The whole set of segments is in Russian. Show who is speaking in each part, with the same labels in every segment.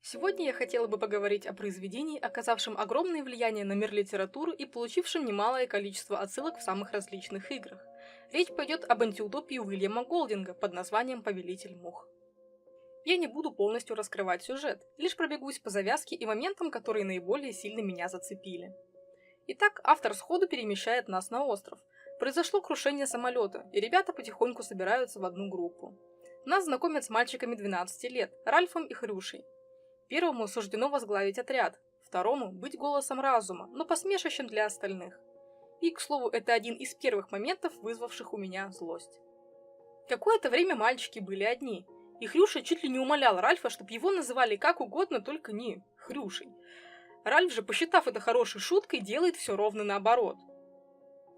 Speaker 1: Сегодня я хотела бы поговорить о произведении, оказавшем огромное влияние на мир литературы и получившем немалое количество отсылок в самых различных играх. Речь пойдет об антиутопии Уильяма Голдинга под названием «Повелитель мух». Я не буду полностью раскрывать сюжет, лишь пробегусь по завязке и моментам, которые наиболее сильно меня зацепили. Итак, автор сходу перемещает нас на остров. Произошло крушение самолета, и ребята потихоньку собираются в одну группу. Нас знакомят с мальчиками 12 лет, Ральфом и Хрюшей. Первому суждено возглавить отряд, второму – быть голосом разума, но посмешищем для остальных. И, к слову, это один из первых моментов, вызвавших у меня злость. Какое-то время мальчики были одни, и Хрюша чуть ли не умолял Ральфа, чтобы его называли как угодно, только не Хрюшей. Ральф же, посчитав это хорошей шуткой, делает все ровно наоборот.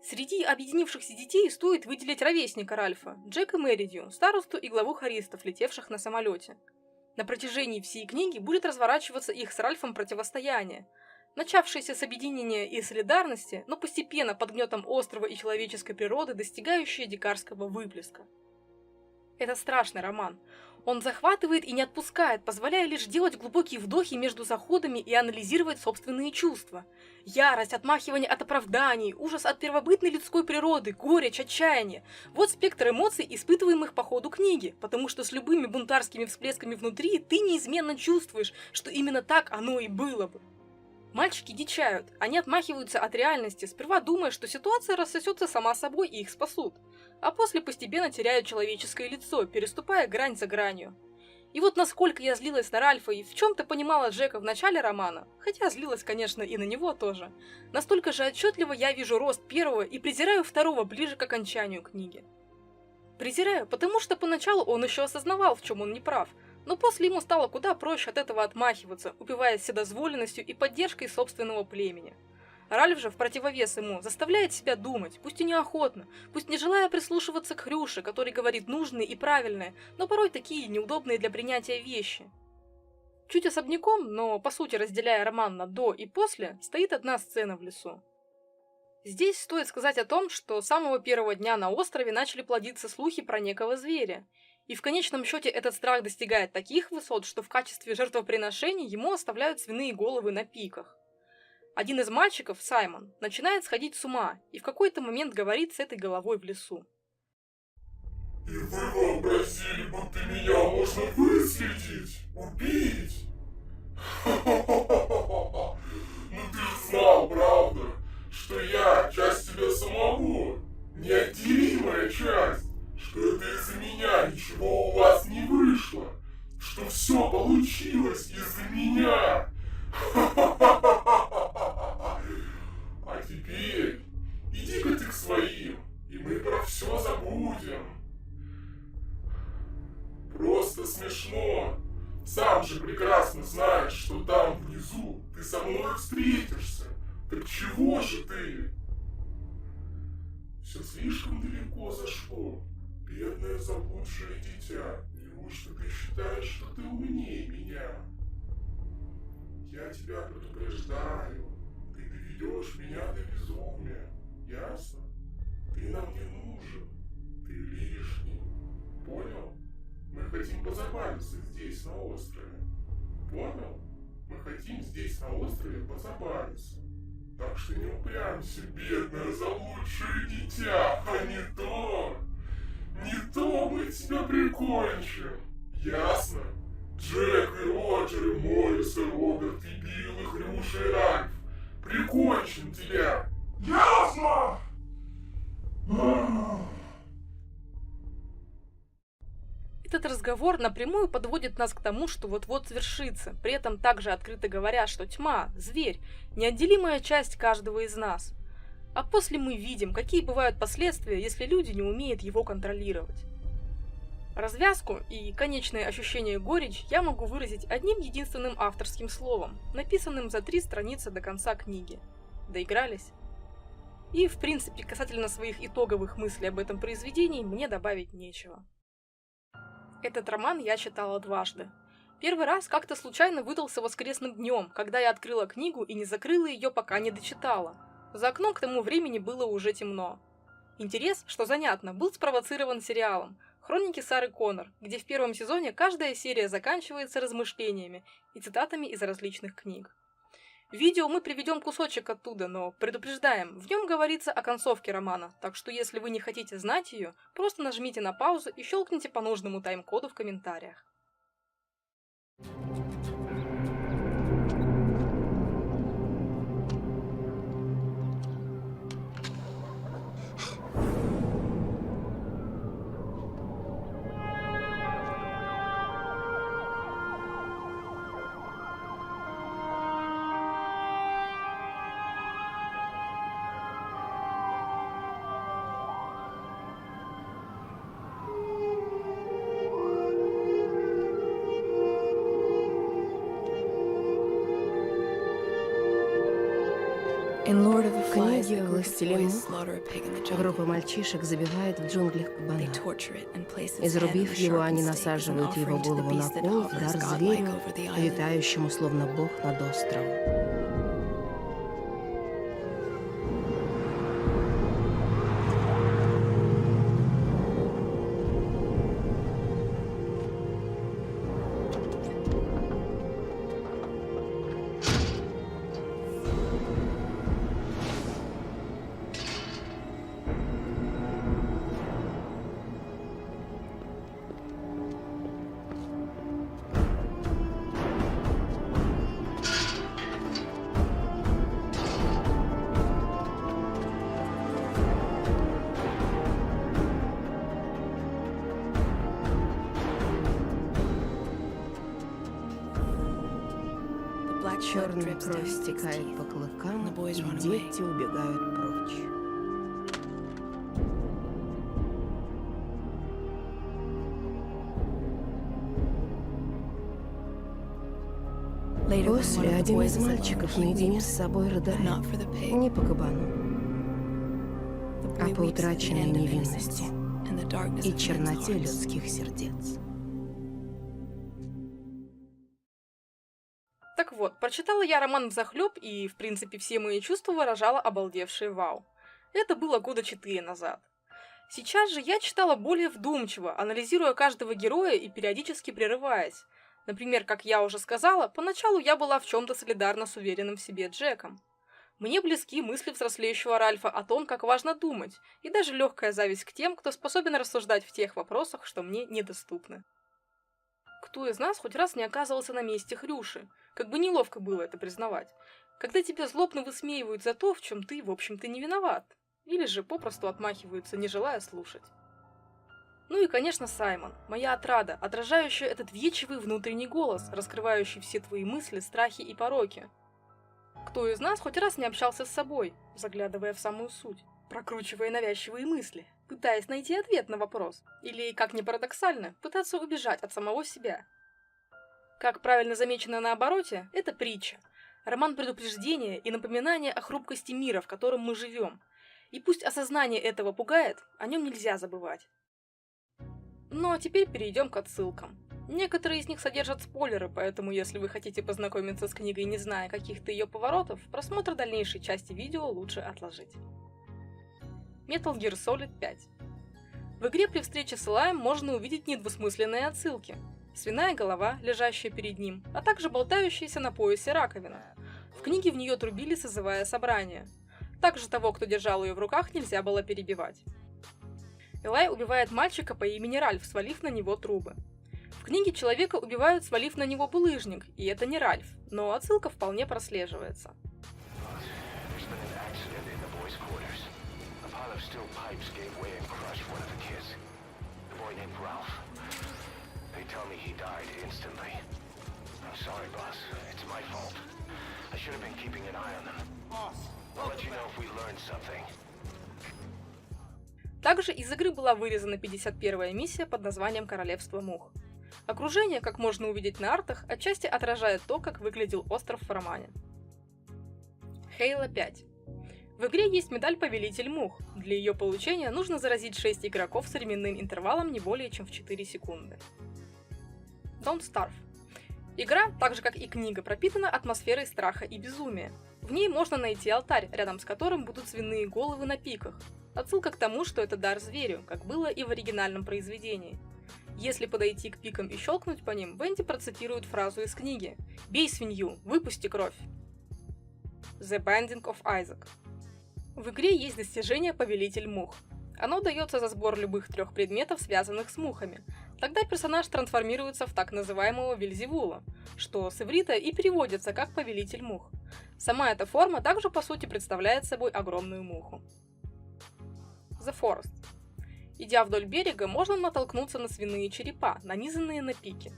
Speaker 1: Среди объединившихся детей стоит выделить ровесника Ральфа, Джека Мэридью, старосту и главу хористов, летевших на самолете. На протяжении всей книги будет разворачиваться их с Ральфом противостояние, начавшееся с объединения и солидарности, но постепенно под гнетом острова и человеческой природы, достигающее дикарского выплеска. Это страшный роман. Он захватывает и не отпускает, позволяя лишь делать глубокие вдохи между заходами и анализировать собственные чувства. Ярость, отмахивание от оправданий, ужас от первобытной людской природы, горечь, отчаяние. Вот спектр эмоций, испытываемых по ходу книги, потому что с любыми бунтарскими всплесками внутри ты неизменно чувствуешь, что именно так оно и было бы. Мальчики дичают, они отмахиваются от реальности, сперва думая, что ситуация рассосется сама собой и их спасут, а после постепенно теряют человеческое лицо, переступая грань за гранью. И вот насколько я злилась на Ральфа и в чем-то понимала Джека в начале романа, хотя злилась, конечно, и на него тоже, настолько же отчетливо я вижу рост первого и презираю второго ближе к окончанию книги. Презираю, потому что поначалу он еще осознавал, в чем он не прав, но после ему стало куда проще от этого отмахиваться, упиваясь вседозволенностью и поддержкой собственного племени. Ральф же, в противовес ему, заставляет себя думать, пусть и неохотно, пусть не желая прислушиваться к Хрюше, который говорит нужные и правильные, но порой такие неудобные для принятия вещи. Чуть особняком, но по сути разделяя роман на «до» и «после», стоит одна сцена в лесу. Здесь стоит сказать о том, что с самого первого дня на острове начали плодиться слухи про некого зверя. И в конечном счете этот страх достигает таких высот, что в качестве жертвоприношений ему оставляют свиные головы на пиках. Один из мальчиков, Саймон, начинает сходить с ума и в какой-то момент говорит с этой головой в лесу.
Speaker 2: И вы вообразили, будто меня можно выследить, убить? Ну ты же знал, правда, что я часть тебя самого, неотделимая часть, что это из-за меня ничего у вас не вышло, что все получилось из-за меня. А теперь иди-ка ты к своим, и мы про все забудем. Просто смешно. Сам же прекрасно знаешь, что там внизу ты со мной встретишься. Так чего же ты? Все слишком далеко зашло. Бедное заблудшее дитя. Неужто ты считаешь, что ты умнее меня? Я тебя предупреждаю. Ты доведешь меня до безумия. Ясно? Ты нам не нужен. Ты лишний. Понял? Мы хотим позабавиться здесь, на острове. Понял? Мы хотим здесь, на острове, позабавиться. Так что не упрямься, бедное заблудшее дитя, а не то мы тебя прикончим. Ясно? Джек и Роджер, и Моррис, и Роберт, и Билл, и Хрюша, и Ральф. Прикончим тебя. Ясно?
Speaker 1: Этот разговор напрямую подводит нас к тому, что вот-вот свершится, при этом также открыто говоря, что тьма, зверь, неотделимая часть каждого из нас. А после мы видим, какие бывают последствия, если люди не умеют его контролировать. Развязку и конечное ощущение горечь я могу выразить одним единственным авторским словом, написанным за 3 страницы до конца книги. Доигрались? И, в принципе, касательно своих итоговых мыслей об этом произведении мне добавить нечего. Этот роман я читала дважды. Первый раз как-то случайно выдался воскресным днем, когда я открыла книгу и не закрыла ее, пока не дочитала. За окном к тому времени было уже темно. Интерес, что занятно, был спровоцирован сериалом, Хроники Сары Коннор, где в первом сезоне каждая серия заканчивается размышлениями и цитатами из различных книг. В видео мы приведем кусочек оттуда, но предупреждаем, в нем говорится о концовке романа, так что если вы не хотите знать ее, просто нажмите на паузу и щелкните по нужному тайм-коду в комментариях.
Speaker 3: В книге «Властелин мух» группа мальчишек забивает в джунглях кабана. Изрубив его, они насаживают его голову на кол в дар зверю, летающему словно бог над островом. Черная кровь стекает по клыкам, и дети убегают прочь. После один из мальчиков наедине с собой рыдает, не по кабану, а по утраченной невинности и черноте людских сердец.
Speaker 1: Так вот, прочитала я роман взахлеб, и, в принципе, все мои чувства выражала обалдевшее вау. Это было года 4 назад. Сейчас же я читала более вдумчиво, анализируя каждого героя и периодически прерываясь. Например, как я уже сказала, поначалу я была в чем-то солидарна с уверенным в себе Джеком. Мне близки мысли взрослеющего Ральфа о том, как важно думать, и даже легкая зависть к тем, кто способен рассуждать в тех вопросах, что мне недоступны. Кто из нас хоть раз не оказывался на месте Хрюши? Как бы неловко было это признавать. Когда тебя злобно высмеивают за то, в чем ты, в общем-то, не виноват. Или же попросту отмахиваются, не желая слушать. Ну и, конечно, Саймон, моя отрада, отражающая этот въедчивый внутренний голос, раскрывающий все твои мысли, страхи и пороки. Кто из нас хоть раз не общался с собой, заглядывая в самую суть, прокручивая навязчивые мысли, пытаясь найти ответ на вопрос, или, как ни парадоксально, пытаться убежать от самого себя? Как правильно замечено на обороте, это притча, роман предупреждения и напоминания о хрупкости мира, в котором мы живем. И пусть осознание этого пугает, о нем нельзя забывать. Ну а теперь перейдем к отсылкам. Некоторые из них содержат спойлеры, поэтому если вы хотите познакомиться с книгой, не зная каких-то ее поворотов, просмотр дальнейшей части видео лучше отложить. Metal Gear Solid 5. В игре при встрече с Элаем можно увидеть недвусмысленные отсылки. Свиная голова, лежащая перед ним, а также болтающаяся на поясе раковина. В книге в нее трубили, созывая собрание. Также того, кто держал ее в руках, нельзя было перебивать. Элай убивает мальчика по имени Ральф, свалив на него трубы. В книге человека убивают, свалив на него булыжник, и это не Ральф, но отсылка вполне прослеживается. Также из игры была вырезана 51-я миссия под названием «Королевство мух». Окружение, как можно увидеть на артах, отчасти отражает то, как выглядел остров в романе. Halo 5. В игре есть медаль «Повелитель мух». Для ее получения нужно заразить 6 игроков с временным интервалом не более чем в 4 секунды. Don't Starve. Игра, так же как и книга, пропитана атмосферой страха и безумия. В ней можно найти алтарь, рядом с которым будут свиные головы на пиках. Отсылка к тому, что это дар зверю, как было и в оригинальном произведении. Если подойти к пикам и щелкнуть по ним, Венди процитирует фразу из книги «Бей свинью, выпусти кровь». The Binding of Isaac. В игре есть достижение «Повелитель мух». Оно дается за сбор любых 3 предметов, связанных с мухами. Тогда персонаж трансформируется в так называемого Вельзевула, что с иврита и переводится как «Повелитель мух». Сама эта форма также по сути представляет собой огромную муху. The Forest. Идя вдоль берега, можно натолкнуться на свиные черепа, нанизанные на пики.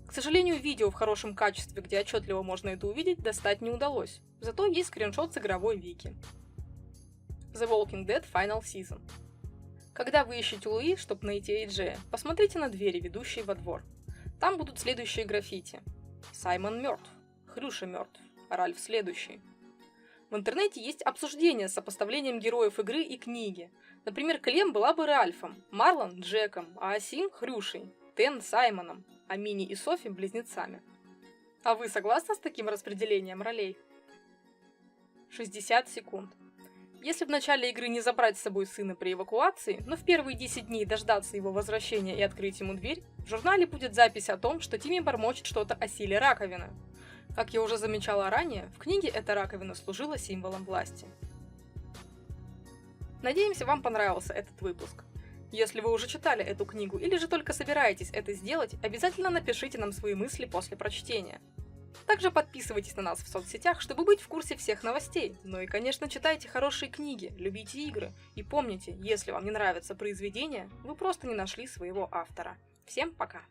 Speaker 1: К сожалению, видео в хорошем качестве, где отчетливо можно это увидеть, достать не удалось. Зато есть скриншот с игровой вики. The Walking Dead Final Season. Когда вы ищете Луи, чтобы найти Эйджея, посмотрите на двери, ведущие во двор. Там будут следующие граффити. Саймон мертв, Хрюша мертв, Ральф следующий. В интернете есть обсуждение с сопоставлением героев игры и книги. Например, Клем была бы Ральфом, Марлон – Джеком, а Асим – Хрюшей, Тен – Саймоном, а Мини и Софи – близнецами. А вы согласны с таким распределением ролей? 60 секунд. Если в начале игры не забрать с собой сына при эвакуации, но в первые 10 дней дождаться его возвращения и открыть ему дверь, в журнале будет запись о том, что Тимми бормочет что-то о силе раковины. Как я уже замечала ранее, в книге эта раковина служила символом власти. Надеемся, вам понравился этот выпуск. Если вы уже читали эту книгу или же только собираетесь это сделать, обязательно напишите нам свои мысли после прочтения. Также подписывайтесь на нас в соцсетях, чтобы быть в курсе всех новостей. Ну и, конечно, читайте хорошие книги, любите игры. И помните, если вам не нравится произведение, вы просто не нашли своего автора. Всем пока!